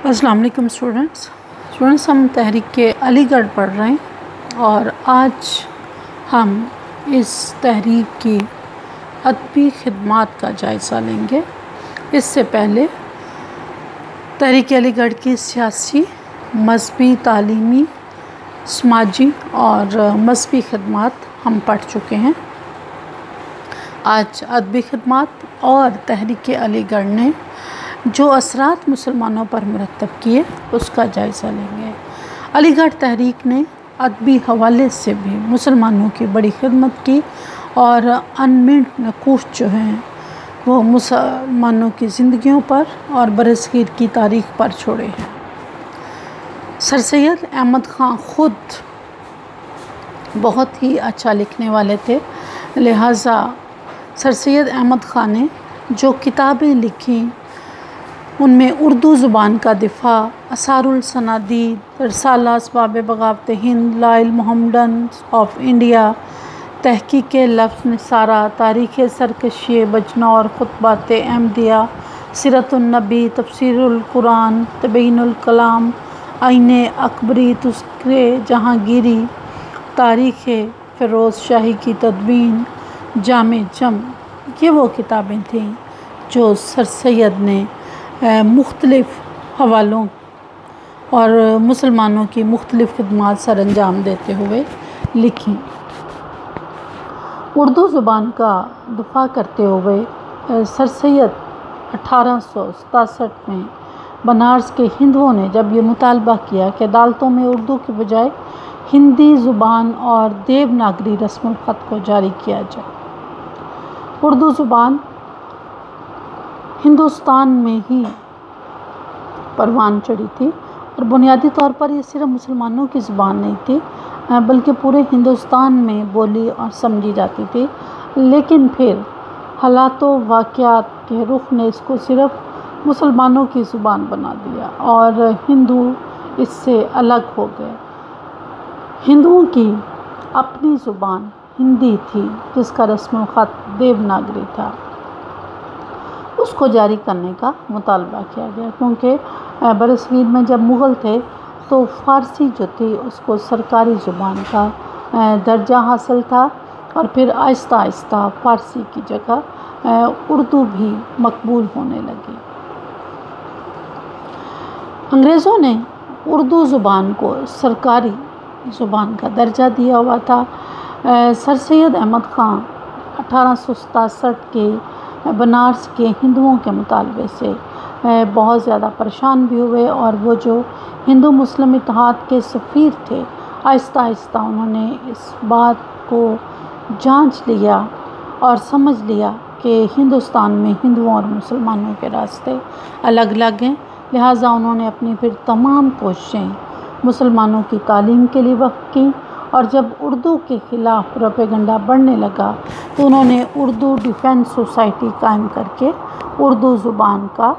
السلام علیکم اسٹوڈنٹس ہم تحریک علی گڑھ پڑھ رہے ہیں اور آج ہم اس تحریک کی ادبی خدمات کا جائزہ لیں گے۔ اس سے پہلے تحریک علی گڑھ کی سیاسی، مذہبی، تعلیمی، سماجی اور مذہبی خدمات ہم پڑھ چکے ہیں۔ آج ادبی خدمات اور تحریک علی گڑھ نے جو اثرات مسلمانوں پر مرتب کیے اس کا جائزہ لیں گے۔ علی گڑھ تحریک نے ادبی حوالے سے بھی مسلمانوں کی بڑی خدمت کی اور انمٹ نقوش جو ہیں وہ مسلمانوں کی زندگیوں پر اور برصغیر کی تاریخ پر چھوڑے ہیں۔ سر سید احمد خان خود بہت ہی اچھا لکھنے والے تھے، لہٰذا سر سید احمد خان نے جو کتابیں لکھیں ان میں اردو زبان کا دفاع، آثار الصنادید، رسالہ اسباب بغاوت ہند، لائل محمدن آف انڈیا، تحقیق لفظ نثارہ، تاریخ سرکشی بجنور، خطبات احمدیہ، سیرت النبی، تفسیر القرآن، تبیین الکلام، عین اکبری، تذکرہ جہانگیری، تاریخ فیروز شاہی کی تدوین، جامع جم، یہ وہ کتابیں تھیں جو سر سید نے مختلف حوالوں اور مسلمانوں کی مختلف خدمات سر انجام دیتے ہوئے لکھیں۔ اردو زبان کا دفاع کرتے ہوئے سر سید 1867 میں بنارس کے ہندوؤں نے جب یہ مطالبہ کیا کہ عدالتوں میں اردو کے بجائے ہندی زبان اور دیوناگری رسم الخط کو جاری کیا جائے۔ اردو زبان ہندوستان میں ہی پروان چڑھی تھی اور بنیادی طور پر یہ صرف مسلمانوں کی زبان نہیں تھی بلکہ پورے ہندوستان میں بولی اور سمجھی جاتی تھی، لیکن پھر حالات و واقعات کے رخ نے اس کو صرف مسلمانوں کی زبان بنا دیا اور ہندو اس سے الگ ہو گئے۔ ہندوؤں کی اپنی زبان ہندی تھی جس کا رسم الخط دیوناگری تھا، اس کو جاری کرنے کا مطالبہ کیا گیا کیونکہ برصغیر میں جب مغل تھے تو فارسی جو تھی اس کو سرکاری زبان کا درجہ حاصل تھا اور پھر آہستہ آہستہ فارسی کی جگہ اردو بھی مقبول ہونے لگی۔ انگریزوں نے اردو زبان کو سرکاری زبان کا درجہ دیا ہوا تھا۔ سر سید احمد خان 1867 کے بنارس کے ہندوؤں کے مطالبے سے بہت زیادہ پریشان بھی ہوئے اور وہ جو ہندو مسلم اتحاد کے سفیر تھے آہستہ آہستہ انہوں نے اس بات کو جانچ لیا اور سمجھ لیا کہ ہندوستان میں ہندوؤں اور مسلمانوں کے راستے الگ الگ ہیں، لہٰذا انہوں نے اپنی پھر تمام کوششیں مسلمانوں کی تعلیم کے لیے وقف کی اور جب اردو کے خلاف پروپیگنڈا بڑھنے لگا تو انہوں نے اردو ڈیفینس سوسائٹی قائم کر کے اردو زبان کا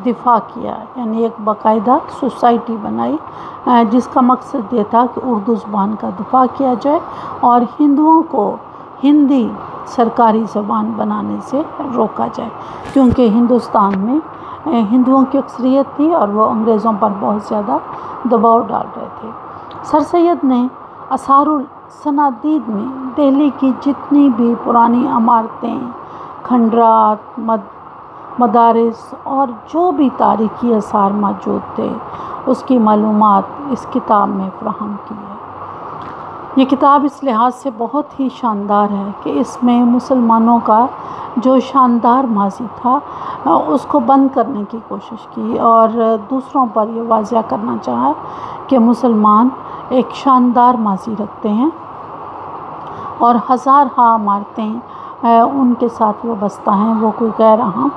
دفاع کیا، یعنی ایک باقاعدہ سوسائٹی بنائی جس کا مقصد یہ تھا کہ اردو زبان کا دفاع کیا جائے اور ہندوؤں کو ہندی سرکاری زبان بنانے سے روکا جائے، کیونکہ ہندوستان میں ہندوؤں کی اکثریت تھی اور وہ انگریزوں پر بہت زیادہ دباؤ ڈال رہے تھے۔ سر سید نے آثار الصنادید میں دہلی کی جتنی بھی پرانی عمارتیں، کھنڈرات، مدارس اور جو بھی تاریخی آثار موجود تھے اس کی معلومات اس کتاب میں فراہم کی ہے۔ یہ کتاب اس لحاظ سے بہت ہی شاندار ہے کہ اس میں مسلمانوں کا جو شاندار ماضی تھا اس کو بند کرنے کی کوشش کی اور دوسروں پر یہ واضح کرنا چاہا کہ مسلمان ایک شاندار ماضی رکھتے ہیں اور ہزارہا عمارتیں ان کے ساتھ وابستہ ہیں، وہ کوئی غیر اہم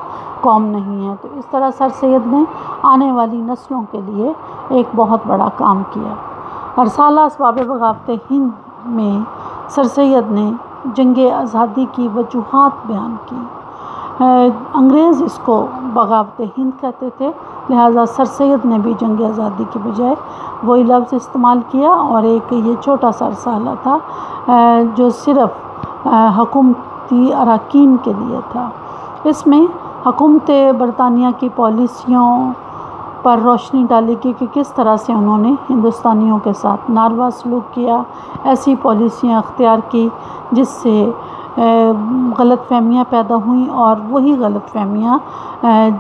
قوم نہیں ہے۔ تو اس طرح سر سید نے آنے والی نسلوں کے لیے ایک بہت بڑا کام کیا۔ رسالہ اسباب بغاوت ہند میں سر سید نے جنگ آزادی کی وجوہات بیان کی۔ انگریز اس کو بغاوت ہند کہتے تھے، لہٰذا سر سید نے بھی جنگ آزادی کے بجائے وہی لفظ استعمال کیا اور ایک یہ چھوٹا سا رسالہ تھا جو صرف حکومتی اراکین کے لیے تھا۔ اس میں حکومت برطانیہ کی پالیسیوں پر روشنی ڈالی کہ کس طرح سے انہوں نے ہندوستانیوں کے ساتھ ناروا سلوک کیا، ایسی پالیسیاں اختیار کی جس سے غلط فہمیاں پیدا ہوئیں، اور وہی غلط فہمیاں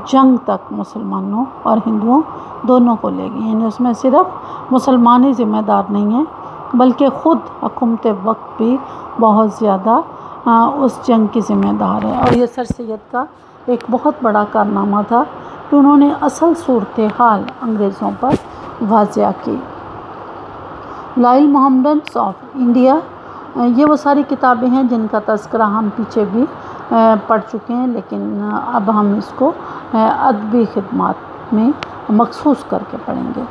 جنگ تک مسلمانوں اور ہندوؤں دونوں کو لے گئی. یعنی اس میں صرف مسلمان ہی ذمہ دار نہیں ہیں بلکہ خود حکومت وقت بھی بہت زیادہ اس جنگ کی ذمہ دار ہے. اور یہ سر سید کا ایک بہت بڑا کارنامہ تھا کہ انہوں نے اصل صورتحال انگریزوں پر واضح کی. لائل محمدنس آف انڈیا، یہ وہ ساری کتابیں ہیں جن کا تذکرہ ہم پیچھے بھی پڑھ چکے ہیں، لیکن اب ہم اس کو ادبی خدمات میں مخصوص کر کے پڑھیں گے.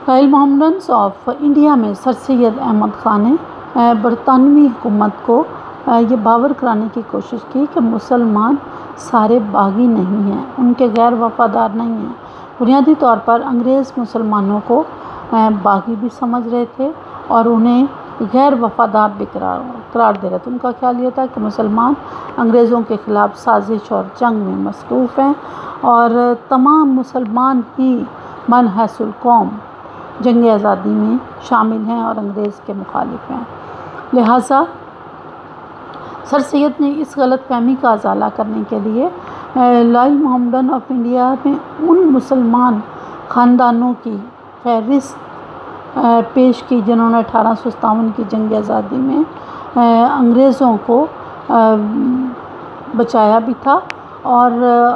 لائل محمدنس آف انڈیا میں سر سید احمد خان نے برطانوی حکومت کو یہ باور کرانے کی کوشش کی کہ مسلمان سارے باغی نہیں ہیں، ان کے غیر وفادار نہیں ہیں. بنیادی طور پر انگریز مسلمانوں کو باغی بھی سمجھ رہے تھے اور انہیں غیر وفادار بھی قرار دے رہے تھے. ان کا خیال یہ تھا کہ مسلمان انگریزوں کے خلاف سازش اور جنگ میں مصروف ہیں اور تمام مسلمان ہی من حیث القوم جنگ آزادی میں شامل ہیں اور انگریز کے مخالف ہیں. لہٰذا سر سید نے اس غلط فہمی کا ازالہ کرنے کے لیے لائل محمدن آف انڈیا میں ان مسلمان خاندانوں کی فہرست پیش کی جنہوں نے 1857 کی جنگ آزادی میں انگریزوں کو بچایا بھی تھا اور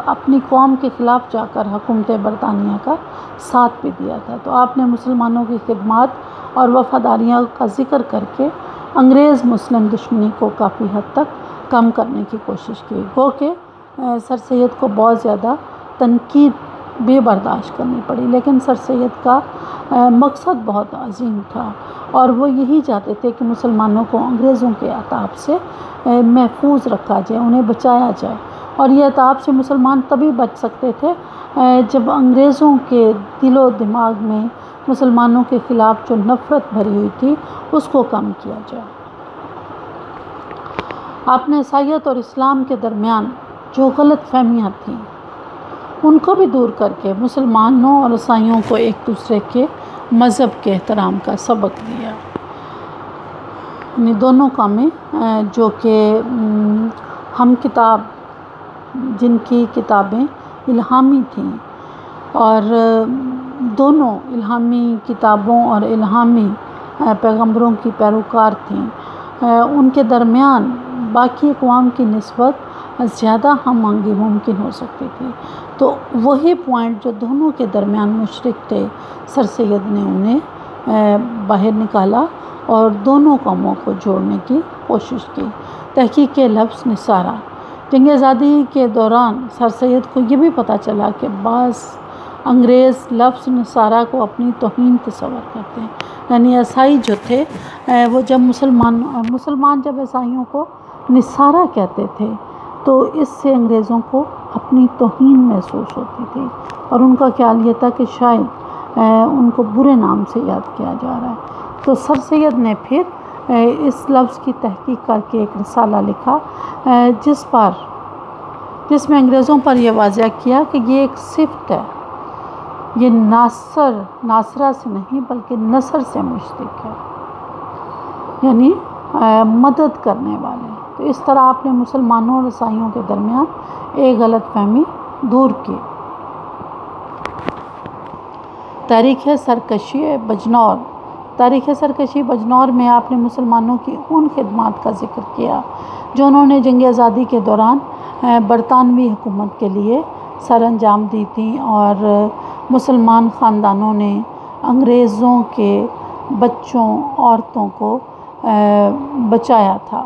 اپنی قوم کے خلاف جا کر حکومت برطانیہ کا ساتھ بھی دیا تھا. تو آپ نے مسلمانوں کی خدمات اور وفاداریاں کا ذکر کر کے انگریز مسلم دشمنی کو کافی حد تک کم کرنے کی کوشش کی. گو کہ سر سید کو بہت زیادہ تنقید بھی برداشت کرنی پڑی، لیکن سر سید کا مقصد بہت عظیم تھا اور وہ یہی چاہتے تھے کہ مسلمانوں کو انگریزوں کے عطاب سے محفوظ رکھا جائے، انہیں بچایا جائے. اور یہ عطاب سے مسلمان تبھی بچ سکتے تھے جب انگریزوں کے دل و دماغ میں مسلمانوں کے خلاف جو نفرت بھری ہوئی تھی اس کو کم کیا جائے. آپ نے عیسائیت اور اسلام کے درمیان جو غلط فہمیاں تھیں ان کو بھی دور کر کے مسلمانوں اور عیسائیوں کو ایک دوسرے کے مذہب کے احترام کا سبق دیا. یعنی دونوں کامیں جو کہ ہم کتاب جن کی کتابیں الہامی تھیں اور دونوں الہامی کتابوں اور الہامی پیغمبروں کی پیروکار تھیں، ان کے درمیان باقی اقوام کی نسبت زیادہ ہم آہنگی ممکن ہو سکتی تھی. تو وہی پوائنٹ جو دونوں کے درمیان مشترک تھے سر سید نے انہیں باہر نکالا اور دونوں قوموں کو جوڑنے کی کوشش کی. تحقیق لفظ نصارہ، جنگ آزادی کے دوران سر سید کو یہ بھی پتہ چلا کہ بعض انگریز لفظ نصارہ کو اپنی توہین تصور کرتے ہیں. یعنی عیسائی جو تھے وہ جب مسلمان جب عیسائیوں کو نصارہ کہتے تھے تو اس سے انگریزوں کو اپنی توہین محسوس ہوتی تھی اور ان کا خیال یہ تھا کہ شاید ان کو برے نام سے یاد کیا جا رہا ہے. تو سر سید نے پھر اس لفظ کی تحقیق کر کے ایک رسالہ لکھا جس میں انگریزوں پر یہ واضح کیا کہ یہ ایک صفت ہے، یہ ناصرہ سے نہیں بلکہ نصر سے مشتق ہے، یعنی مدد کرنے والے. تو اس طرح آپ نے مسلمانوں اور عیسائیوں کے درمیان ایک غلط فہمی دور کی. تاریخ سرکشی بجنور، تاریخ سرکشی بجنور میں آپ نے مسلمانوں کی ان خدمات کا ذکر کیا جو انہوں نے جنگ آزادی کے دوران برطانوی حکومت کے لیے سر انجام دی تھیں اور مسلمان خاندانوں نے انگریزوں کے بچوں عورتوں کو بچایا تھا.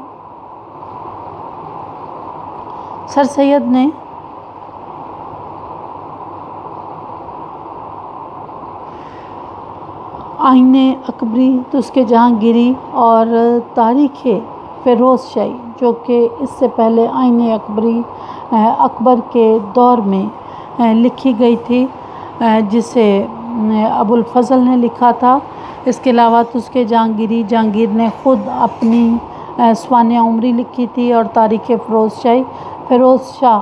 سر سید نے آئین اکبری، تسک جہانگیری اور تاریخ فیروز شاہی جو کہ اس سے پہلے آئین اکبری اکبر کے دور میں لکھی گئی تھی جسے ابو الفضل نے لکھا تھا. اس کے علاوہ تسک جہانگیری، جہانگیر نے خود اپنی سوانح عمری لکھی تھی اور تاریخ فیروز شاہ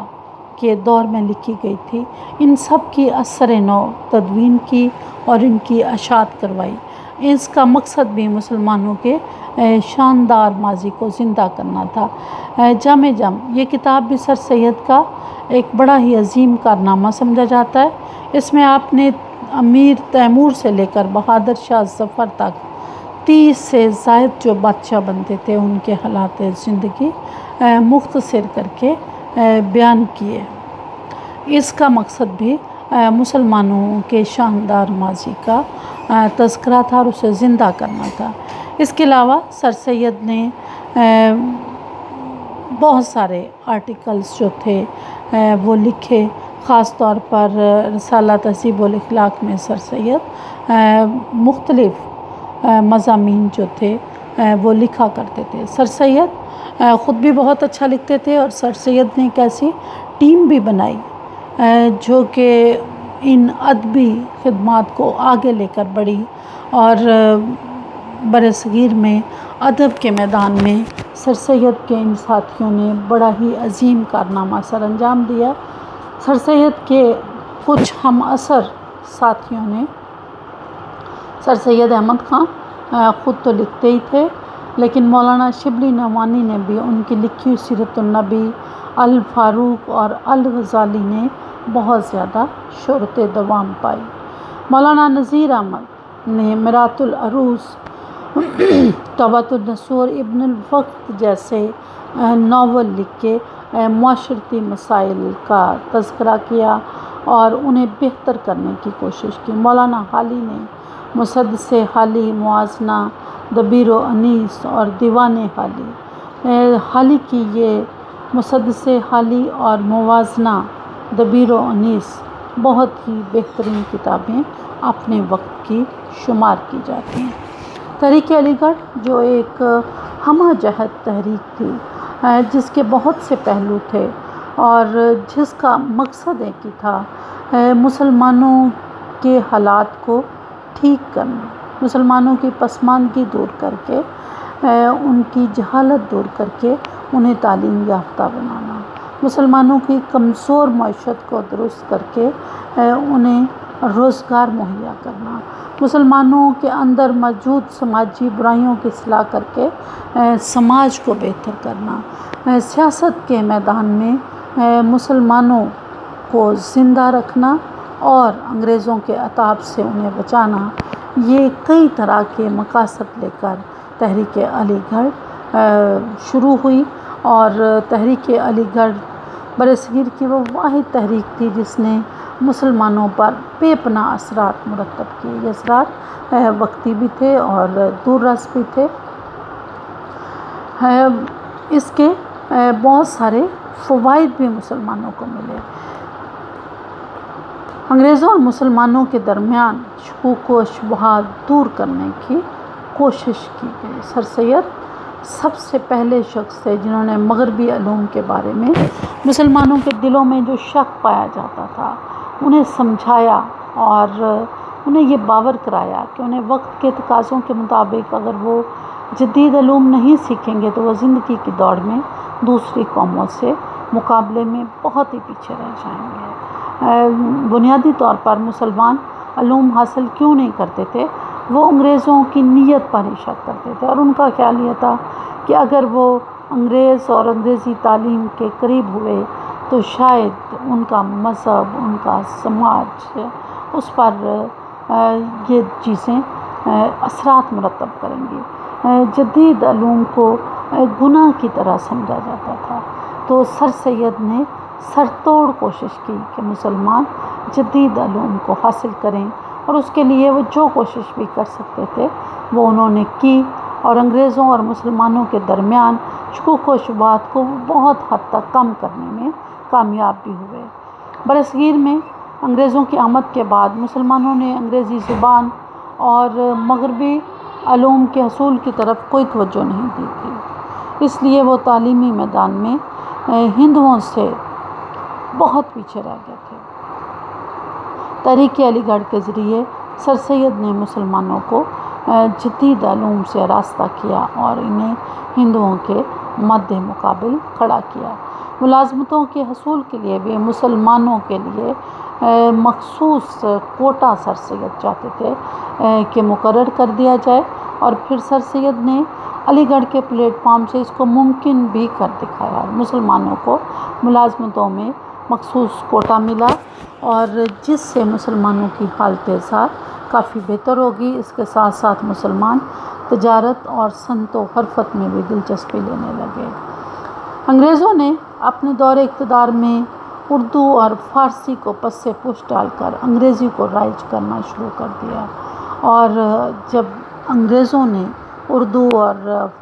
کے دور میں لکھی گئی تھی، ان سب کی اثر نو تدوین کی اور ان کی اشاعت کروائی۔ اس کا مقصد بھی مسلمانوں کے شاندار ماضی کو زندہ کرنا تھا۔ جامع یہ کتاب بھی سر سید کا ایک بڑا ہی عظیم کارنامہ سمجھا جاتا ہے۔ اس میں آپ نے امیر تیمور سے لے کر بہادر شاہ ظفر تک 30 سے زائد جو بادشاہ بنتے تھے ان کے حالات زندگی مختصر کر کے بیان کیے۔ اس کا مقصد بھی مسلمانوں کے شاندار ماضی کا تذکرہ تھا اور اسے زندہ کرنا تھا۔ اس کے علاوہ سر سید نے بہت سارے آرٹیکلز جو تھے وہ لکھے، خاص طور پر رسالہ تہذیب الاخلاق میں سر سید مختلف مضامین جو تھے وہ لکھا کرتے تھے۔ سر سید خود بھی بہت اچھا لکھتے تھے اور سر سید نے ایک ایسی ٹیم بھی بنائی جو کہ ان ادبی خدمات کو آگے لے کر بڑھی اور بر صغیر میں ادب کے میدان میں سر سید کے ان ساتھیوں نے بڑا ہی عظیم کارنامہ سر انجام دیا۔ سر سید کے کچھ ہم عصر ساتھیوں نے، سر سید احمد خان خود تو لکھتے ہی تھے، لیکن مولانا شبلی نعمانی نے بھی ان کی لکھی ہوئی سیرت النبی، الفاروق اور الغزالی نے بہت زیادہ شہرت دوام پائی۔ مولانا نذیر احمد نے مرات العروس، توبۃ النصور، ابن الوقت جیسے ناول لکھ کے معاشرتی مسائل کا تذکرہ کیا اور انہیں بہتر کرنے کی کوشش کی۔ مولانا حالی نے مسدس حالی، موازنہ، دبیر و انیس اور دیوان حالی، حالی کی یہ مسدس حالی اور موازنہ، دبیر و انیس بہت ہی بہترین کتابیں اپنے وقت کی شمار کی جاتی ہیں۔ تحریک علی گڑھ جو ایک ہمہ جہت تحریک تھی جس کے بہت سے پہلو تھے اور جس کا مقصد ایک ہی تھا، مسلمانوں کے حالات کو ٹھیک کرنا، مسلمانوں کی پسماندگی دور کر کے، ان کی جہالت دور کر کے انہیں تعلیم یافتہ بنانا، مسلمانوں کی کمزور معیشت کو درست کر کے انہیں روزگار مہیا کرنا، مسلمانوں کے اندر موجود سماجی برائیوں کی اصلاح کر کے سماج کو بہتر کرنا، سیاست کے میدان میں مسلمانوں کو زندہ رکھنا اور انگریزوں کے عتاب سے انہیں بچانا، یہ کئی طرح کے مقاصد لے کر تحریک علی گڑھ شروع ہوئی۔ اور تحریک علی گڑھ برصغیر کی وہ واحد تحریک تھی جس نے مسلمانوں پر بے پناہ اثرات مرتب کیے۔ یہ اثرات وقتی بھی تھے اور دور رس بھی تھے۔ اس کے بہت سارے فوائد بھی مسلمانوں کو ملے۔ انگریزوں اور مسلمانوں کے درمیان شکوک و شبہات دور کرنے کی کوشش کی گئی۔ سر سید سب سے پہلے شخص تھے جنہوں نے مغربی علوم کے بارے میں مسلمانوں کے دلوں میں جو شک پایا جاتا تھا انہیں سمجھایا اور انہیں یہ باور کرایا کہ انہیں وقت کے تقاضوں کے مطابق اگر وہ جدید علوم نہیں سیکھیں گے تو وہ زندگی کی دوڑ میں دوسری قوموں سے مقابلے میں بہت ہی پیچھے رہ جائیں گے۔ بنیادی طور پر مسلمان علوم حاصل کیوں نہیں کرتے تھے؟ وہ انگریزوں کی نیت پر ہی شک کرتے تھے اور ان کا خیال یہ تھا کہ اگر وہ انگریز اور انگریزی تعلیم کے قریب ہوئے تو شاید ان کا مذہب، ان کا سماج، اس پر یہ چیزیں اثرات مرتب کریں گی۔ جدید علوم کو گناہ کی طرح سمجھا جاتا تھا، تو سر سید نے سر توڑ کوشش کی کہ مسلمان جدید علوم کو حاصل کریں اور اس کے لیے وہ جو کوشش بھی کر سکتے تھے وہ انہوں نے کی اور انگریزوں اور مسلمانوں کے درمیان شکوک و شبہات کو بہت حد تک کم کرنے میں کامیاب بھی ہوئے۔ برصغیر میں انگریزوں کی آمد کے بعد مسلمانوں نے انگریزی زبان اور مغربی علوم کے حصول کی طرف کوئی توجہ نہیں دی تھی، اس لیے وہ تعلیمی میدان میں ہندوؤں سے بہت پیچھے رہ گئے تھے۔ تحریک علی گڑھ کے ذریعے سر سید نے مسلمانوں کو جدید علوم سے آراستہ کیا اور انہیں ہندوؤں کے مد مقابل کھڑا کیا۔ ملازمتوں کے حصول کے لیے بھی مسلمانوں کے لیے مخصوص کوٹا سر سید چاہتے تھے کہ مقرر کر دیا جائے، اور پھر سر سید نے علی گڑھ کے پلیٹ فارم سے اس کو ممکن بھی کر دکھایا۔ مسلمانوں کو ملازمتوں میں مخصوص کوٹا ملا، اور جس سے مسلمانوں کی حالت زار کافی بہتر ہوگی۔ اس کے ساتھ ساتھ مسلمان تجارت اور صنعت و حرفت میں بھی دلچسپی لینے لگے۔ انگریزوں نے اپنے دور اقتدار میں اردو اور فارسی کو پس پش ڈال کر انگریزی کو رائج کرنا شروع کر دیا، اور جب انگریزوں نے اردو اور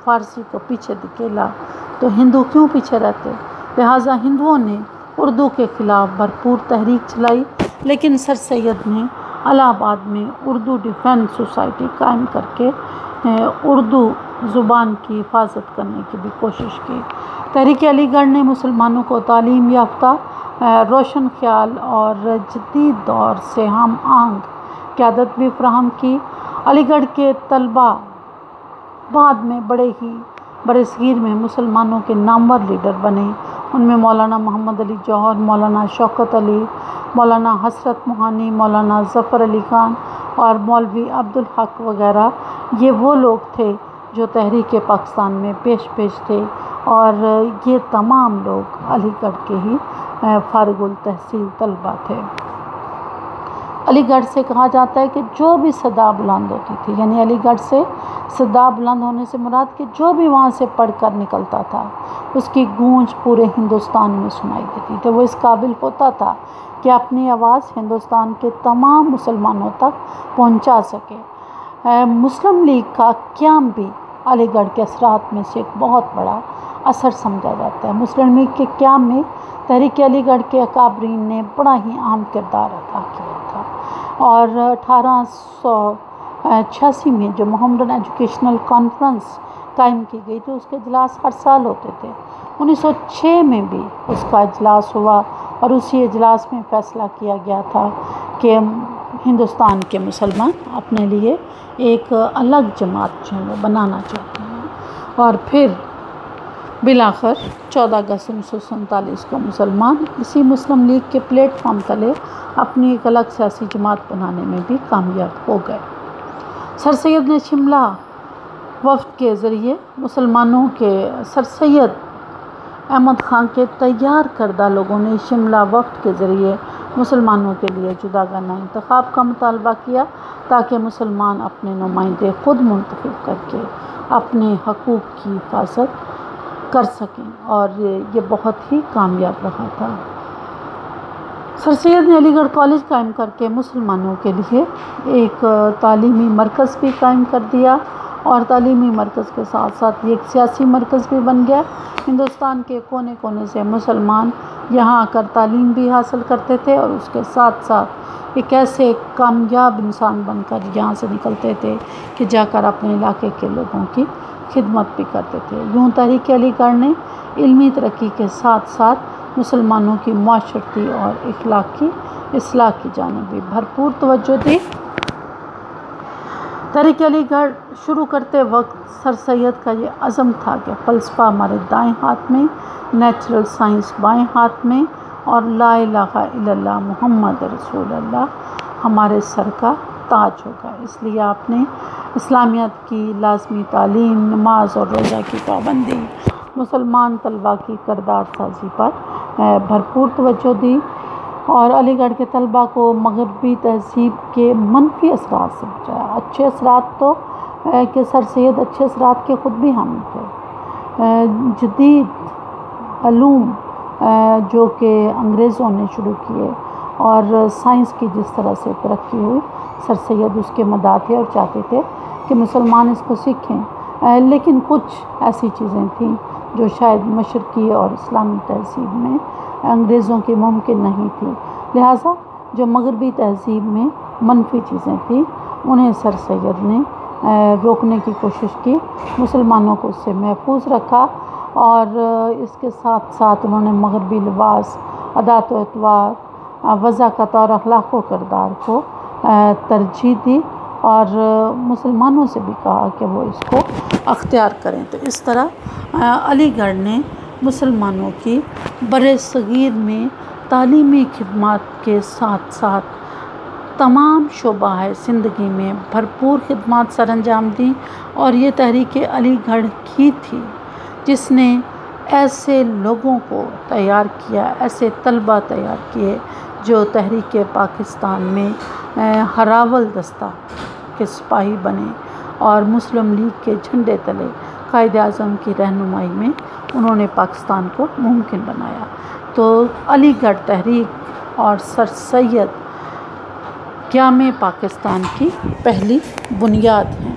فارسی کو پیچھے دھکیلا تو ہندو کیوں پیچھے رہتے؟ لہٰذا ہندوؤں نے اردو کے خلاف بھرپور تحریک چلائی، لیکن سر سید نے الہ آباد میں اردو ڈیفینس سوسائٹی قائم کر کے اردو زبان کی حفاظت کرنے کی بھی کوشش کی۔ تحریک علی گڑھ نے مسلمانوں کو تعلیم یافتہ، روشن خیال اور جدید دور سے ہم آہنگ قیادت بھی فراہم کی۔ علی گڑھ کے طلباء بعد میں بڑے صغیر میں مسلمانوں کے نامور لیڈر بنے۔ ان میں مولانا محمد علی جوہر، مولانا شوکت علی، مولانا حسرت موہانی، مولانا ظفر علی خان اور مولوی عبدالحق وغیرہ، یہ وہ لوگ تھے جو تحریک پاکستان میں پیش تھے، اور یہ تمام لوگ علی گڑھ کے ہی فارغ التحصیل طلباء تھے۔ علی گڑھ سے کہا جاتا ہے کہ جو بھی صدا بلند ہوتی تھی، یعنی علی گڑھ سے صدا بلند ہونے سے مراد کہ جو بھی وہاں سے پڑھ کر نکلتا تھا اس کی گونج پورے ہندوستان میں سنائی دیتی تھی۔ وہ اس قابل ہوتا تھا کہ اپنی آواز ہندوستان کے تمام مسلمانوں تک پہنچا سکے۔ مسلم لیگ کا قیام بھی علی گڑھ کے اثرات میں سے ایک بہت بڑا اثر سمجھا جاتا ہے۔ مسلم لیگ کے قیام میں تحریک علی گڑھ کے اکابرین نے بڑا ہی اہم کردار ادا کیا تھا، اور 1886 میں جو محمدن ایجوکیشنل کانفرنس قائم کی گئی تھی، اس کے اجلاس ہر سال ہوتے تھے۔ 1906 میں بھی اس کا اجلاس ہوا، اور اسی اجلاس میں فیصلہ کیا گیا تھا کہ ہندوستان کے مسلمان اپنے لیے ایک الگ جماعت جو ہے وہ بنانا چاہتے ہیں، اور پھر بالآخر 14 اگست 1947 کو مسلمان اسی مسلم لیگ کے پلیٹ فارم تلے اپنی ایک الگ سیاسی جماعت بنانے میں بھی کامیاب ہو گئے۔ سر سید نے شملہ وفد کے ذریعے مسلمانوں کے سر سید احمد خان کے تیار کردہ لوگوں نے شملہ وفد کے ذریعے مسلمانوں کے لیے جداگانہ انتخاب کا مطالبہ کیا، تاکہ مسلمان اپنے نمائندے خود منتخب کر کے اپنے حقوق کی حفاظت کر سکیں، اور یہ بہت ہی کامیاب رہا تھا۔ سر سید نے علی گڑھ کالج قائم کر کے مسلمانوں کے لیے ایک تعلیمی مرکز بھی قائم کر دیا، اور تعلیمی مرکز کے ساتھ ساتھ یہ ایک سیاسی مرکز بھی بن گیا۔ ہندوستان کے کونے کونے سے مسلمان یہاں آ کر تعلیم بھی حاصل کرتے تھے، اور اس کے ساتھ ساتھ ایک ایسے کامیاب انسان بن کر یہاں سے نکلتے تھے کہ جا کر اپنے علاقے کے لوگوں کی خدمت بھی کرتے تھے۔ یوں تحریک علی گڑھ نے علمی ترقی کے ساتھ ساتھ مسلمانوں کی معاشرتی اور اخلاقی اصلاح کی جانب بھی بھرپور توجہ دی۔ تحریک علی گڑھ شروع کرتے وقت سر سید کا یہ عزم تھا کہ فلسفہ ہمارے دائیں ہاتھ میں، نیچرل سائنس بائیں ہاتھ میں، اور لا الہ الا اللہ محمد رسول اللہ ہمارے سر کا تاج ہوگا۔ اس لیے آپ نے اسلامیات کی لازمی تعلیم، نماز اور روزہ کی پابندی، مسلمان طلباء کی کردار سازی پر بھرپور توجہ دی، اور علی گڑھ کے طلباء کو مغربی تہذیب کے منفی اثرات سے بچایا۔ اچھے اثرات تو کہ سر سید اچھے اثرات کے خود بھی حامل تھے۔ جدید علوم جو کہ انگریزوں نے شروع کیے، اور سائنس کی جس طرح سے ترقی ہوئی، سر سید اس کے مداح تھے اور چاہتے تھے کہ مسلمان اس کو سیکھیں، لیکن کچھ ایسی چیزیں تھیں جو شاید مشرقی اور اسلامی تہذیب میں انگریزوں کی ممکن نہیں تھی، لہٰذا جو مغربی تہذیب میں منفی چیزیں تھیں انہیں سر سید نے روکنے کی کوشش کی، مسلمانوں کو اس سے محفوظ رکھا، اور اس کے ساتھ ساتھ انہوں نے مغربی لباس، عادات و اطوار، وضاقت اور اخلاق و کردار کو ترجیح دی، اور مسلمانوں سے بھی کہا کہ وہ اس کو اختیار کریں۔ تو اس طرح علی گڑھ نے مسلمانوں کی برصغیر میں تعلیمی خدمات کے ساتھ ساتھ تمام شعبہ زندگی میں بھرپور خدمات سر انجام دیں، اور یہ تحریک علی گڑھ کی تھی جس نے ایسے لوگوں کو تیار کیا، ایسے طلباء تیار کیے جو تحریک پاکستان میں ہراول دستہ کے سپاہی بنے، اور مسلم لیگ کے جھنڈے تلے قائد اعظم کی رہنمائی میں انہوں نے پاکستان کو ممکن بنایا۔ تو علی گڑھ تحریک اور سر سید قیام پاکستان کی پہلی بنیاد ہیں۔